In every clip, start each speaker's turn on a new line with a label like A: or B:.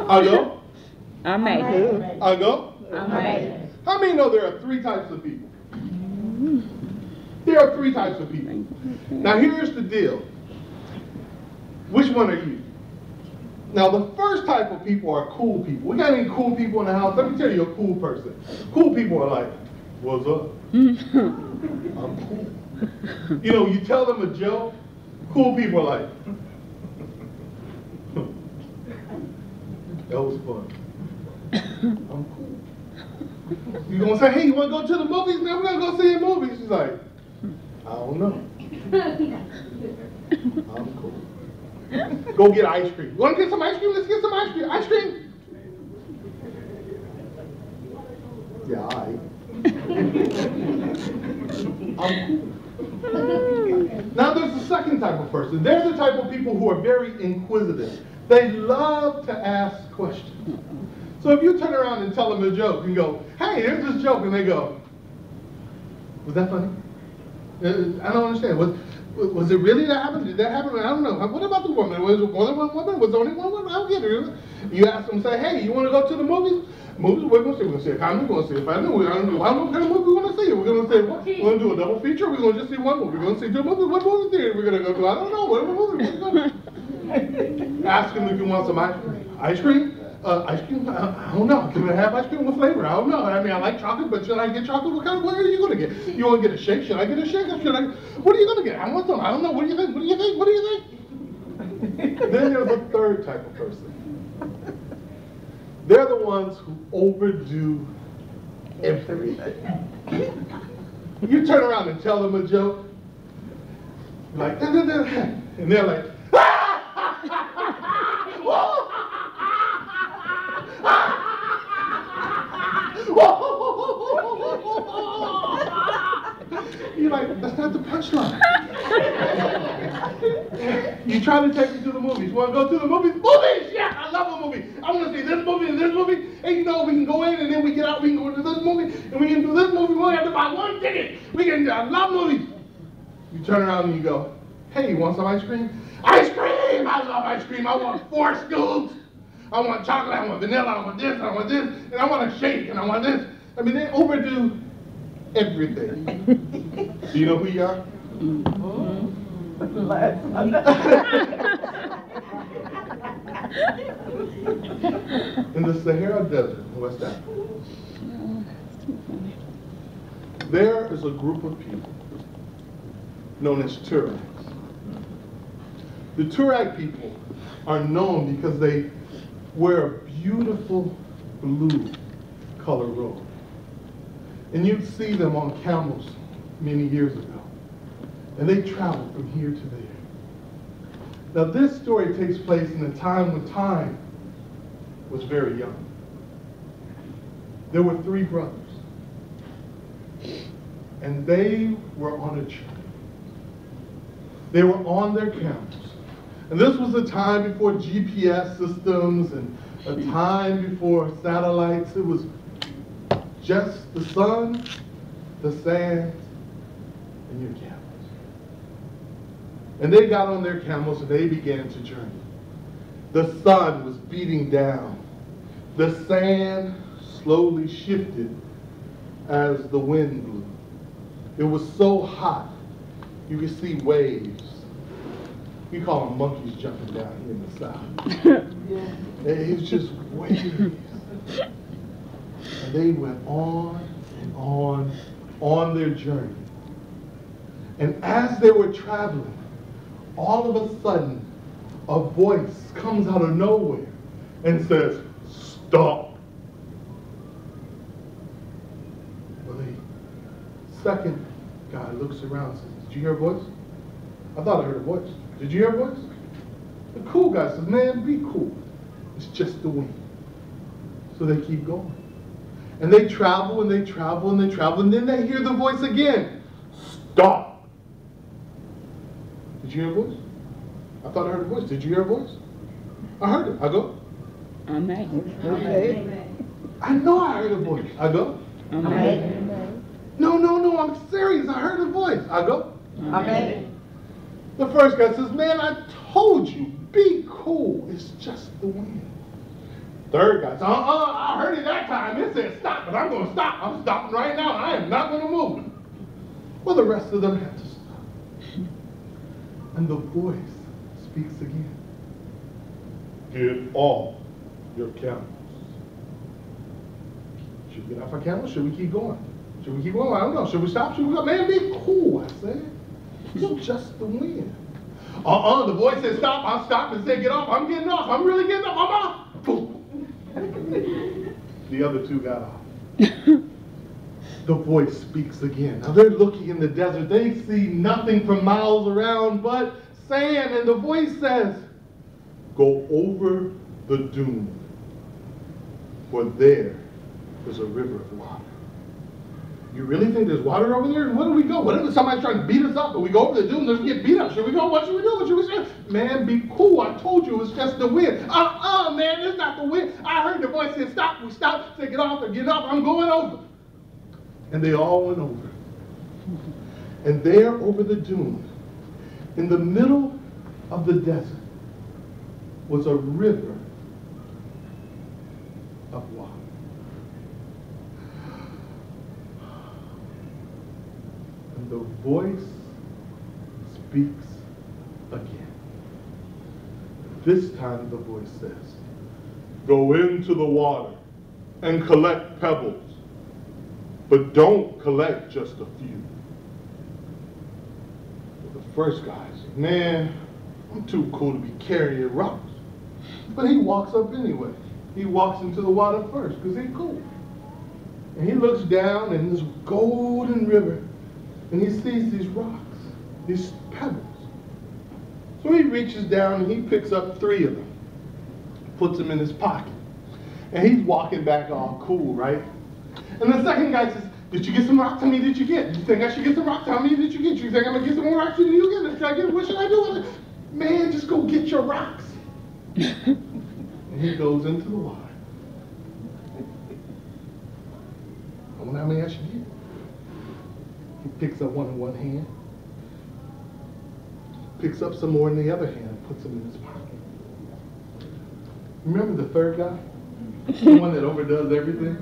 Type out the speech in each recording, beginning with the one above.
A: I go.
B: Amen.
A: I go.
B: Amen.
A: How many know there are three types of people? There are three types of people. Now here's the deal. Which one are you? Now the first type of people are cool people. We got any cool people in the house? Let me tell you a cool person. Cool people are like, what's up? I'm cool. You know, you tell them a joke, cool people are like, that was fun. I'm cool. You gonna say, hey, you wanna go to the movies? Man, we're gonna go see a movie. She's like, I don't know. I'm cool. Go get ice cream. You wanna get some ice cream? Let's get some ice cream. Ice cream? Yeah, all right. I'm cool. Now there's the second type of person. There's the type of people who are very inquisitive. They love to ask questions. So if you turn around and tell them a joke and go, hey, here's this joke, and they go, was that funny? I don't understand. Was it really that happened? Did that happen? I don't know. What about the woman? Was it more than one woman? Was there only one woman? I don't get it. You ask them, say, hey, you want to go to the movies? Movies? We're going to see. We're going to see a comedy. We're going to see a family. I don't know what kind of movie we're going to see. We're going to say, we're going to do a double feature. We're going to just see one movie. We're going to see two movies. What movie theater we're going to go to? I don't know. What movie? What are we going to ask them if you want some ice cream. Ice cream? Ice cream? I don't know. Can I have ice cream with flavor? I don't know. I mean, I like chocolate, but should I get chocolate? What are you going to get? You want to get a shake? Should I get a shake? What are you going to get? I want some. I don't know. What do you think? What do you think? What do you think? Then there's a third type of person. They're the ones who overdo everything. You turn around and tell them a joke, like, and they're like, you're like, that's not the punchline. You try to take me to the movies. You want to go to the movies? Movies! Yeah, I love a movie. I want to see this movie and this movie. And you know, we can go in and then we get out, we can go to this movie, and we can do this movie. We only have to buy one ticket. I love movies. You turn around and you go, hey, you want some ice cream? Ice cream! I love ice cream. I want 4 scoops. I want chocolate, I want vanilla, I want this, and I want a shake, and I want this. I mean, they overdo everything. Do you know who you are? In the Sahara Desert in West Africa, there is a group of people known as Tuaregs. The Tuareg people are known because they wear a beautiful blue color robe. And you'd see them on camels many years ago. And they traveled from here to there. Now this story takes place in a time when time was very young. There were 3 brothers. And they were on a journey. They were on their camels. And this was a time before GPS systems and a time before satellites. It was just the sun, the sand, and your camels. And they got on their camels and they began to journey. The sun was beating down. The sand slowly shifted as the wind blew. It was so hot, you could see waves. We call them monkeys jumping down here in the south. It was just waves. And they went on and on their journey. And as they were traveling, all of a sudden, a voice comes out of nowhere and says, stop. Well, the second guy looks around and says, did you hear a voice? I thought I heard a voice. Did you hear a voice? The cool guy says, man, be cool. It's just the wind. So they keep going. And they travel and they travel and they travel, and then they hear the voice again. Stop. Did you hear a voice? I thought I heard a voice. Did you hear a voice? I heard it. I go.
B: Amen.
C: Okay.
A: I know I heard a voice. I go.
B: Amen.
A: No, I'm serious. I heard a voice. I go.
C: Amen.
A: The first guy says, man, I told you, be cool. It's just the wind. Third guy said, I heard it that time. It said stop, but I'm going to stop. I'm stopping right now. I am not going to move. Well, the rest of them had to stop. And the voice speaks again. Get off your camels. Should we get off our camels? Should we keep going? Should we keep going? I don't know. Should we stop? Should we go? Man, be cool, I said. It's just the wind. The voice said stop. I stopped and said get off. I'm getting off. I'm really getting off. I'm off. Boom. The other two got off. The voice speaks again. Now they're looking in the desert. They see nothing for miles around but sand. And the voice says, go over the dune, for there is a river of water. You really think there's water over there? Where do we go? What if somebody's trying to beat us up? But we go over the dune, let's get beat up. Should we go? What should we do? What should we say? Man, be cool. I told you it was just the wind. Man, it's not the wind. I heard the voice say stop. We stopped. Say get off or get off. I'm going over. And they all went over. And there over the dune, in the middle of the desert, was a river of water. And the voice speaks again. This time the voice says, go into the water and collect pebbles, but don't collect just a few. The first guy said, man, I'm too cool to be carrying rocks. But he walks up anyway. He walks into the water first because he's cool. And he looks down in this golden river and he sees these rocks, these pebbles. So he reaches down and he picks up 3 of them, puts them in his pocket. And he's walking back all cool, right? And the second guy says, did you get some rocks? How many did you get? You think I should get some rocks? How many did you get? You think I'm going to get some more rocks than you get? Should I get? What should I do with it? Man, just go get your rocks. And he goes into the water. I wonder how many I should get. He picks up one in one hand, picks up some more in the other hand, and puts them in his pocket. Remember the third guy? The one that overdoes everything?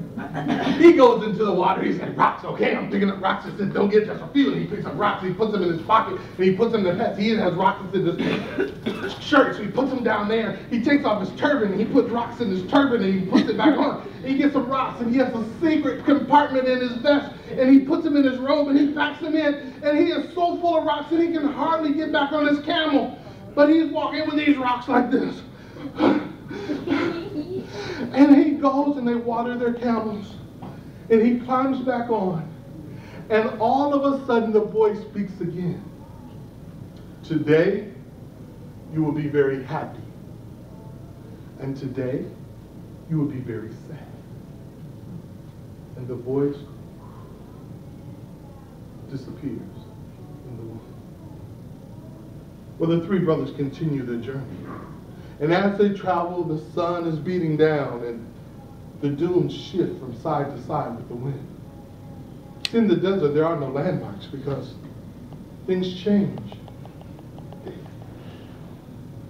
A: He goes into the water, he said, rocks, okay, I'm picking up rocks. He said, don't get just a few. And he picks up rocks, he puts them in his pocket, and he puts them in the pants. He even has rocks in his shirt, so he puts them down there. He takes off his turban, and he puts rocks in his turban, and he puts it back on. He gets some rocks, and he has a secret compartment in his vest, and he puts them in his robe, and he packs them in, and he is so full of rocks that he can hardly get back on his camel. But he's walking with these rocks like this. And he goes and they water their camels. And he climbs back on. And all of a sudden the voice speaks again. Today you will be very happy. And today you will be very sad. And the voice disappears in the wind. Well, the 3 brothers continue their journey. And as they travel, the sun is beating down and the dunes shift from side to side with the wind. In the desert, there are no landmarks because things change.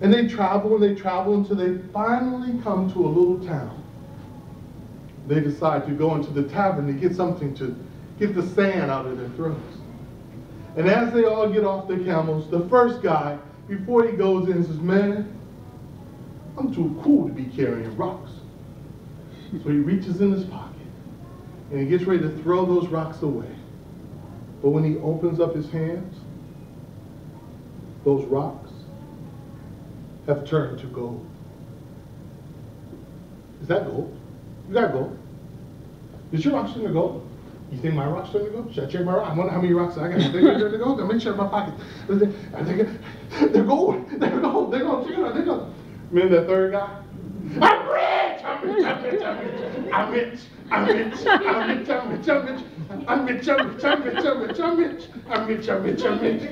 A: And they travel until they finally come to a little town. They decide to go into the tavern to get something to get the sand out of their throats. And as they all get off their camels, the first guy, before he goes in, says, man, I'm too cool to be carrying rocks. So he reaches in his pocket and he gets ready to throw those rocks away. But when he opens up his hands, those rocks have turned to gold. Is that gold? You got gold. Did your rocks turn to gold? You think my rocks turn to gold? Should I check my rocks? I wonder how many rocks I got. You think they turn to gold? I'll make sure in my pocket. They're gold. They're gold. They're gold. Check it out. They're gold. Remember that third guy? I'm rich! I'm rich! I'm rich! I'm rich! I'm rich! I'm rich! I'm rich! I'm rich! I'm rich! I'm rich! I'm rich! I'm rich! I'm rich! I'm rich! I'm rich! I'm rich!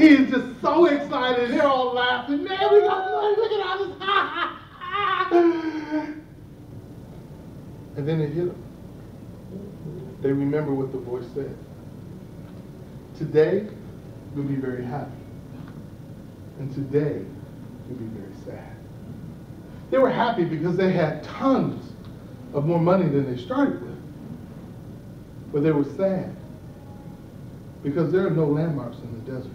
A: He is just so excited. They're all laughing. Man, we got money. Look at all this. Ha ha ha! And then it hit them. They remember what the voice said. Today, you'll be very happy. And today, you'll be very sad. They were happy because they had tons of more money than they started with. But they were sad because there are no landmarks in the desert.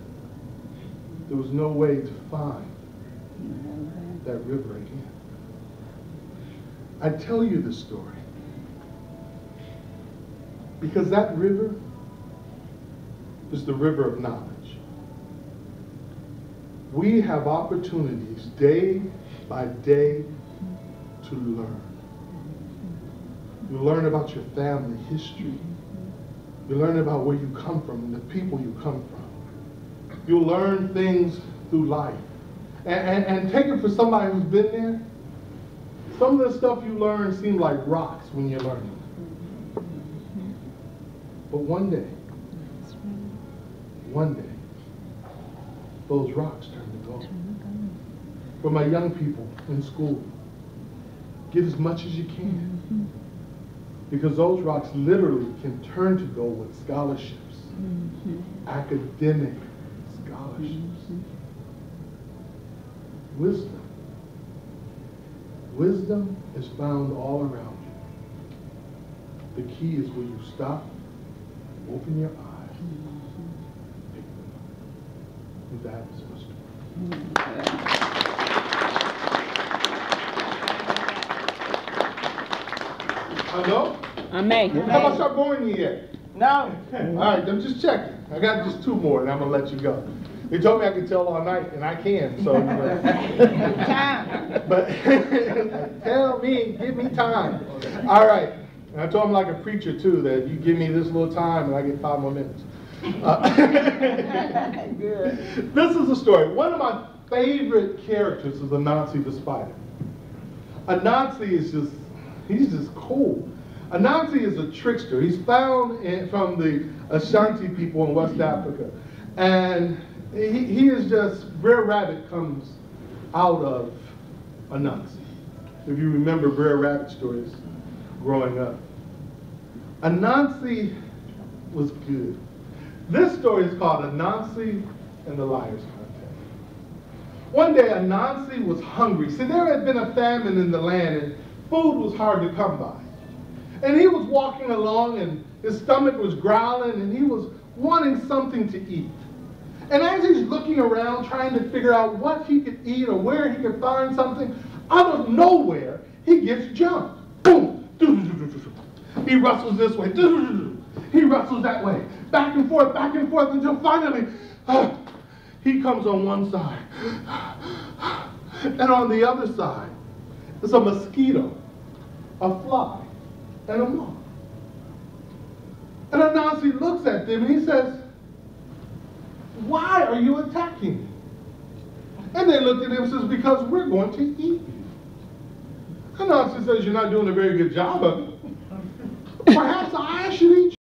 A: There was no way to find that river again. I tell you this story because that river is the river of knowledge. We have opportunities day by day to learn. You learn about your family history. You learn about where you come from and the people you come from. You'll learn things through life. And take it for somebody who's been there. Some of the stuff you learn seem like rocks when you're learning. But one day, those rocks turn to gold. For my young people in school, get as much as you can. Because those rocks literally can turn to gold with scholarships, academic scholarships. Wisdom. Wisdom is found all around you. The key is will you stop, open your eyes, pick them up. And that is wisdom. Hello?
B: Amen.
A: How about start boring you yet?
C: No.
A: All right, I'm just checking. I got just 2 more, and I'm gonna let you go. They told me I could tell all night, and I can. So,
C: Time.
A: but tell me, give me time. All right. And I told him like a preacher too that you give me this little time, and I get 5 more minutes.
C: Good.
A: This is a story. One of my favorite characters is Anansi the spider. Anansi is he's just cool. Anansi is a trickster. He's found from the Ashanti people in West Africa. And he is just, Brer Rabbit comes out of Anansi. If you remember Brer Rabbit stories growing up. Anansi was good. This story is called Anansi and the Liars Contest. One day Anansi was hungry. See, there had been a famine in the land and food was hard to come by. And he was walking along and his stomach was growling and he was wanting something to eat. And as he's looking around trying to figure out what he could eat or where he could find something, out of nowhere, he gets jumped. Boom! He wrestles this way. He wrestles that way. Back and forth until finally he comes on one side. And on the other side is a mosquito, a fly, and a moth. And Anansi looks at them and he says, "Why are you attacking me?" And they looked at him and says, "Because we're going to eat you." Anansi says, "You're not doing a very good job of it. Perhaps I should eat you."